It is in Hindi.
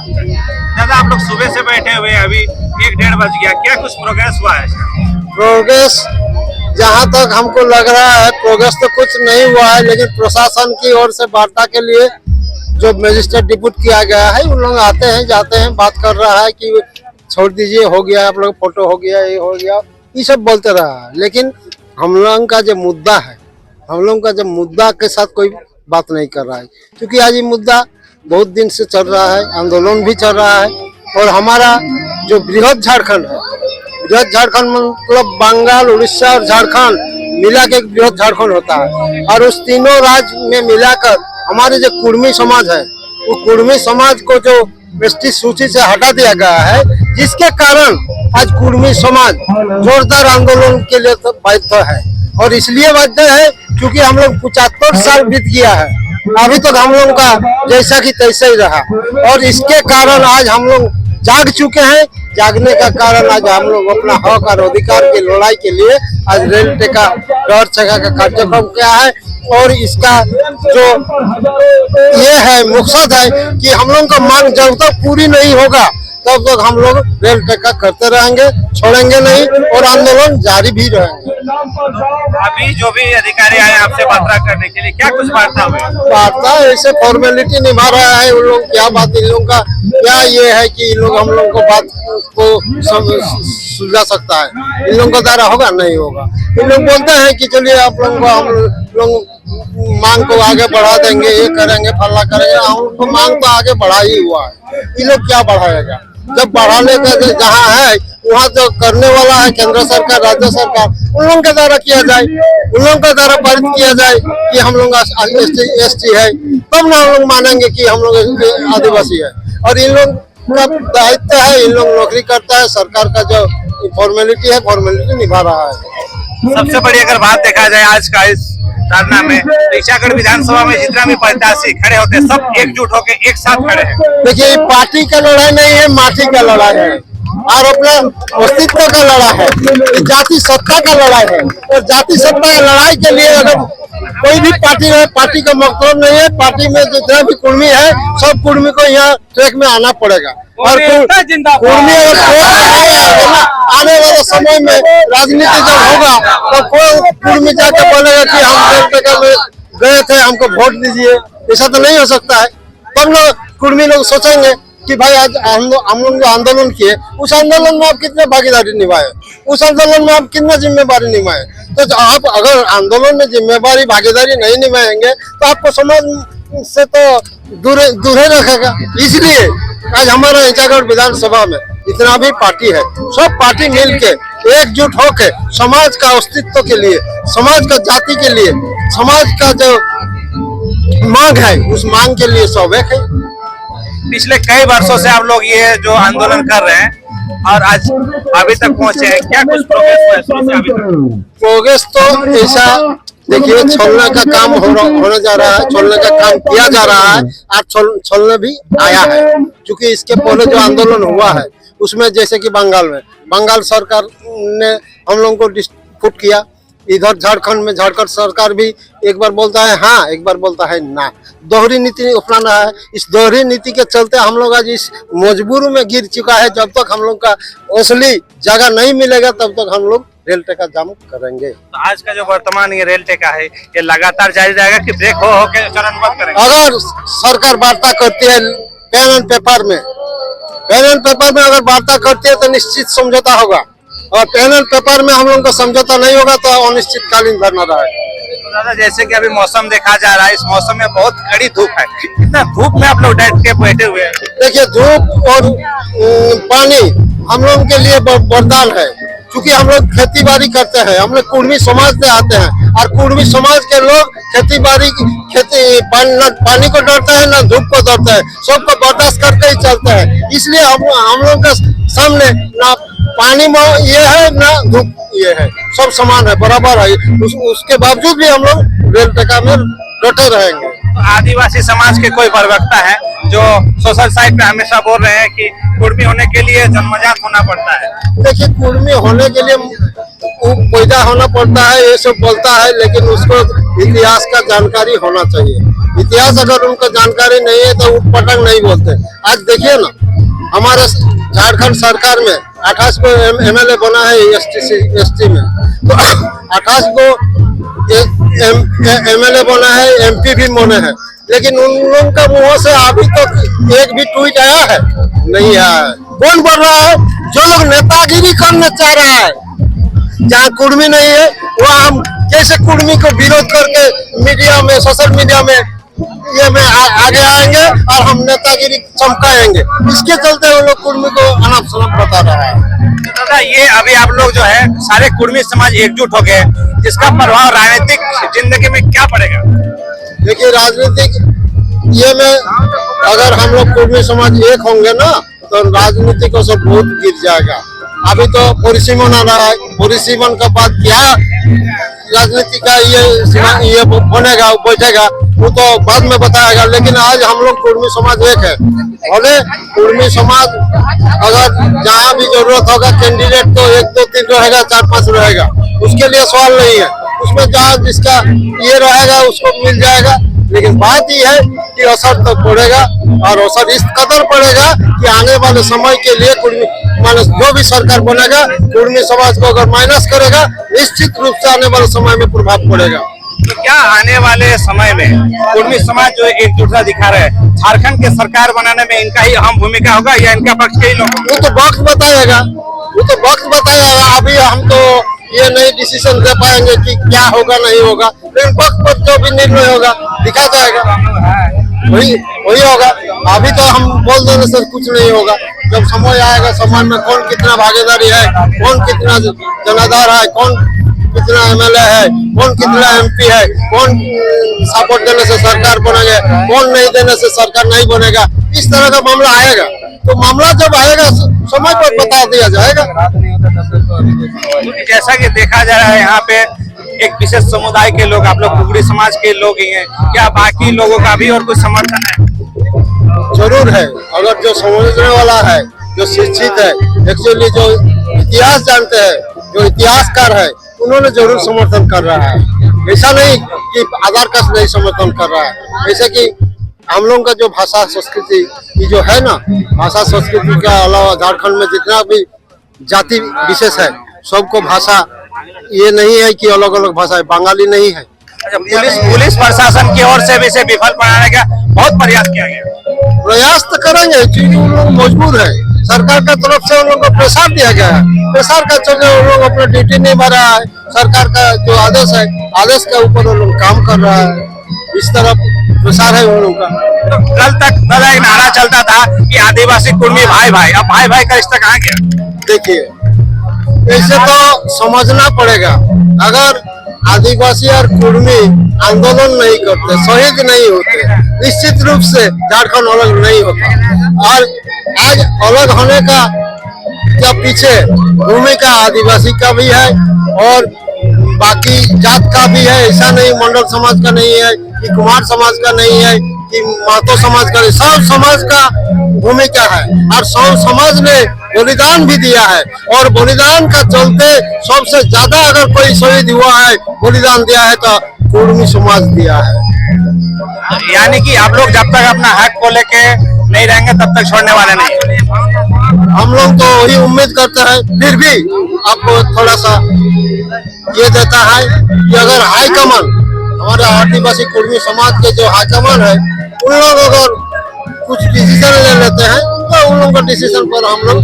दादा आप लोग सुबह से बैठे हुए हैं, अभी 1-1:30 बज गया, क्या कुछ प्रोग्रेस हुआ है इसका? प्रोग्रेस जहां तक हमको लग रहा है प्रोग्रेस तो कुछ नहीं हुआ है, लेकिन प्रशासन की ओर से वार्ता के लिए जो मजिस्ट्रेट डिप्यूट किया गया है उन लोग आते हैं जाते हैं, बात कर रहा है कि छोड़ दीजिए, हो गया आप लोग, फोटो हो गया, ये हो गया, ये सब बोलते रहा है। लेकिन हम लोगों का जो मुद्दा है, हम लोगों का जो मुद्दा के साथ कोई बात नहीं कर रहा है, क्योंकि आज ये मुद्दा बहुत दिन से चल रहा है, आंदोलन भी चल रहा है। और हमारा जो बृहद झारखंड है, बृहद झारखंड मतलब बंगाल, उड़ीसा और झारखंड मिला के एक बृहद झारखंड होता है। और उस तीनों राज्य में मिलाकर हमारे जो कुर्मी समाज है, वो कुर्मी समाज को जो एसटी सूची से हटा दिया गया है, जिसके कारण आज कुर्मी समाज जोरदार आंदोलन के लिए तो बाध्य है। और इसलिए बाध्य है क्योंकि हम लोग 75 साल बीत गया है, अभी तक हम लोग का जैसा कि तैसा ही रहा। और इसके कारण आज हम लोग जाग चुके हैं। जागने का कारण आज हम लोग अपना हक और अधिकार की लड़ाई के लिए आज रेल टेका डर चक्का का कार्यक्रम किया है। और इसका जो ये है मकसद है कि हम लोग का मांग जब तक पूरी नहीं होगा तब तक हम लोग रेल टेका करते रहेंगे, छोड़ेंगे नहीं और आंदोलन जारी भी रहेंगे। अभी जो भी अधिकारी आए आपसे वार्ता करने के लिए, क्या कुछ वार्ता हुई? वार्ता ऐसे फॉर्मेलिटी निभा रहा है उन लोग, क्या बात इन लोगों का क्या ये है कि इन लोग हम लोग को बात को सुलझा सकता है, इन लोगों का द्वारा होगा नहीं होगा। इन लोग बोलते हैं कि चलिए आप लोगों को हम लोग मांग को आगे बढ़ा देंगे, ये करेंगे, फल्ला करेंगे। हम लोग को मांग तो आगे बढ़ा ही हुआ है, ये लोग क्या बढ़ाएगा? जब बढ़ाने का जहाँ है वहाँ तो करने वाला है केंद्र सरकार, राज्य सरकार, उन लोगों के द्वारा किया जाए, उन लोगों के द्वारा पारित किया जाए कि हम लोग ST है, तब ना हम लोग मानेंगे कि हम लोग आदिवासी है। और इन लोग का दायित्व है, इन लोग नौकरी करता है, सरकार का जो फॉर्मेलिटी है फॉर्मेलिटी निभा रहा है। सबसे बड़ी अगर बात देखा जाए आज का इस धरना में, टीचागढ़ विधानसभा में जितना भी प्रत्याशी खड़े होते हैं सब एकजुट होकर एक साथ खड़े हैं। देखिए पार्टी का लड़ाई नहीं है, माटी का लड़ाई है और अपना अस्तित्व का लड़ाई है, जाति सत्ता का लड़ाई है। और जाति सत्ता की लड़ाई के लिए अगर कोई भी पार्टी है, पार्टी का मतलब नहीं है, पार्टी में जितना भी कुर्मी है सब कुर्मी को यहाँ ट्रैक में आना पड़ेगा। और कुर्मी आने वाले समय में राजनीति जब होगा तो कोई कुर्मी जाके बोलेगा कि हम रेल टेका में गए थे, हमको वोट दीजिए, ऐसा तो नहीं हो सकता है। तब लोग कुर्मी लोग सोचेंगे कि भाई आज हम लोग जो आंदोलन किए उस आंदोलन में आप कितने भागीदारी निभाए, उस आंदोलन में आप कितना जिम्मेवारी निभाए। तो आप अगर आंदोलन में जिम्मेवारी भागीदारी नहीं निभाएंगे तो आपको समाज से तो दूर रखेगा। इसलिए आज हमारा टीचागढ़ विधानसभा में जितना भी पार्टी है सब पार्टी मिल के एकजुट होके समाज का अस्तित्व के लिए, समाज का जाति के लिए, समाज का जो मांग है उस मांग के लिए सब एक है। पिछले कई वर्षों से आप लोग ये जो आंदोलन कर रहे हैं और आज अभी तक पहुंचे हैं, क्या कुछ प्रोग्रेस हुआ है शुरू से अभी तक? प्रोग्रेस तो ऐसा देखिए छोड़ने का काम होने जा रहा है, छोड़ने का काम किया जा रहा है, आज छोड़ने भी आया है। क्योंकि इसके पहले जो आंदोलन हुआ है उसमें जैसे कि बंगाल सरकार ने हम लोगों को डिस्प्यूट किया, इधर झारखंड में झारखंड सरकार भी एक बार बोलता है हाँ, एक बार बोलता है ना, दोहरी नीति अपनाना है। इस दोहरी नीति के चलते हम लोग आज इस मजबूरी में गिर चुका है। जब तक हम लोग का असली जगह नहीं मिलेगा तब तक हम लोग रेल टेका जाम करेंगे। तो आज का जो वर्तमान ये रेल टेका है ये लगातार जारी रहेगा कि ब्रेक हो के चरणबद्ध करेंगे? अगर सरकार वार्ता करती है पेन एंड पेपर में अगर वार्ता करती है तो निश्चित समझौता होगा, और पेन एंड पेपर में हम लोगों का समझौता नहीं होगा तो अनिश्चितकालीन धरना रहेगा। तो दादा जैसे कि अभी मौसम देखा जा रहा है, इस मौसम में बहुत कड़ी धूप है, इतना धूप में आप लोग डट के बैठे हुए हैं? देखिए धूप और पानी हम लोगों के लिए वरदान है, क्योंकि हम लोग खेती बाड़ी करते हैं, हम लोग कुर्मी समाज से आते हैं और कुर्मी समाज के लोग खेती बाड़ी पानी को डरते हैं ना धूप को डरते हैं, सबको बर्दाश्त करके ही चलते हैं। इसलिए हम लोग के सामने ना पानी में ये है ना धूप ये है, सब समान है, बराबर है। उसके बावजूद भी हम लोग रेल टेका में डटे रहेंगे। आदिवासी समाज के कोई प्रवक्ता है जो सोशल साइट पे हमेशा बोल रहे हैं कि कुर्मी होने के लिए जन्मजात होना पड़ता है? देखिए कुर्मी होने के लिए पैदा होना पड़ता है ये सब बोलता है, लेकिन उसको इतिहास का जानकारी होना चाहिए। इतिहास अगर उनको जानकारी नहीं है तो उठ पटक नहीं बोलते। आज देखिए ना, हमारे झारखंड सरकार में 28 को एमएलए बना है एसटी में, तो 28 को एमएलए बना है, एमपी भी बने हैं, लेकिन उन लोगों का मुंह से अभी तक एक भी ट्वीट आया है नहीं आया है। कौन बोल रहा है? जो लोग नेतागिरी करना चाह रहा है, जहाँ कुर्मी नहीं है वहाँ हम कैसे कुर्मी को विरोध करके मीडिया में, सोशल मीडिया में ये में आगे आएंगे और हम नेतागिरी चमकाएंगे। इसके चलते वो लोग कुर्मी को अनाप शनाप बता रहा है। दादा, ये अभी आप लोग जो है सारे कुर्मी समाज एकजुट हो गए, इसका प्रभाव राजनीतिक जिंदगी में क्या पड़ेगा? देखिए, राजनीतिक ये में अगर हम लोग कुर्मी समाज एक होंगे ना तो राजनीति को सब बहुत गिर जाएगा। अभी तो परिसीमन आ रहा है, परिसीमन के बाद क्या राजनीति का ये बनेगा, बैठेगा, वो तो बाद में बताएगा। लेकिन आज हम लोग कुर्मी समाज एक है। भले कुर्मी समाज अगर जहाँ भी जरूरत होगा कैंडिडेट तो 1 2 3 रहेगा, 4 5 रहेगा, उसके लिए सवाल नहीं है। उसमें जहाँ जिसका ये रहेगा उसको मिल जाएगा। लेकिन बात ये है कि असर तो पड़ेगा, और असर इस कदर पड़ेगा कि आने वाले समय के लिए कुर्मी मानस जो भी सरकार बनेगा कुर्मी समाज को अगर माइनस करेगा, निश्चित रूप से आने वाले समय में प्रभाव पड़ेगा। तो क्या आने वाले समय में कुर्मी समाज जो एकजुटता दिखा रहे हैं, झारखंड के सरकार बनाने में इनका ही अहम भूमिका होगा या इनका पक्ष के ही लोग? वो तो वक्त बताएगा, अभी हम तो ये नहीं डिसीजन दे पाएंगे कि क्या होगा नहीं होगा, लेकिन वक्त पर जो भी निर्णय होगा दिखा जाएगा, वही होगा। अभी तो हम बोल देने से कुछ नहीं होगा। जब समय आएगा, समाज में कौन कितना भागीदारी है, कौन कितना जनाधार है, कौन कितना एमएलए है, कौन कितना एमपी है, कौन सपोर्ट देने से सरकार बनेगा, कौन नहीं देने से सरकार नहीं बनेगा, इस तरह का मामला आएगा। तो मामला जब आएगा समय पर बता दिया जाएगा। जैसा कि देखा जा रहा है यहाँ पे एक विशेष समुदाय के लोग, आप लोग कुर्मी समाज के लोग ही हैं, क्या बाकी लोगों का भी और कुछ समर्थन है? जरूर है। अगर जो समझने वाला है, जो शिक्षित है, एक्चुअली जो इतिहास जानते हैं, जो इतिहासकार है, उन्होंने जरूर समर्थन कर रहा है। ऐसा नहीं कि आधार कार्ड नहीं समर्थन कर रहा है। जैसे कि हम लोगों का जो भाषा संस्कृति ये जो है ना, भाषा संस्कृति के अलावा झारखंड में जितना भी जाति विशेष है, सबको भाषा ये नहीं है कि अलग अलग भाषा है, बंगाली नहीं है। अच्छा, पुलिस प्रशासन की ओर से भी इसे विफल बनाने का बहुत प्रयास किया गया। प्रयास तो करेंगे क्योंकि उन लोग मजबूर है। सरकार का तरफ से उन लोगों को प्रेशर दिया गया है, प्रेशर का चलते उन लोग अपना ड्यूटी नहीं भर रहा है। सरकार का जो आदेश है, आदेश के ऊपर उन लोग काम कर रहा है। इस तरफ प्रेशर है उन लोगों का। तो कल तक दादा एक नारा चलता था कि आदिवासी कुर्मी भाई भाई, अब भाई भाई का रिश्ता कहाँ गया? देखिए, ऐसे तो समझना पड़ेगा। अगर आदिवासी और कुर्मी आंदोलन नहीं करते, शहीद नहीं होते, निश्चित रूप से झारखंड अलग नहीं होता। और आज अलग होने का पीछे भूमिका आदिवासी का भी है और बाकी जात का भी है। ऐसा नहीं मंडल समाज का नहीं है कि कुमार समाज का नहीं है कि महतो समाज का नहीं, सब समाज का भूमिका है। और सब समाज ने बलिदान भी दिया है, और बलिदान का चलते सबसे ज्यादा अगर कोई शहीद हुआ है, बलिदान दिया है तो कुर्मी समाज दिया है। यानी कि आप लोग जब तक अपना हक को लेके नहीं रहेंगे तब तक छोड़ने वाले नहीं। हम लोग तो वही उम्मीद करते हैं। फिर भी आपको थोड़ा सा ये देता है कि अगर हाईकमान हमारे आदिवासी कुर्मी समाज के जो हाईकमान है, उन लोग अगर कुछ डिसीजन ले लेते हैं तो उन लोगों के डिसीजन पर हम लोग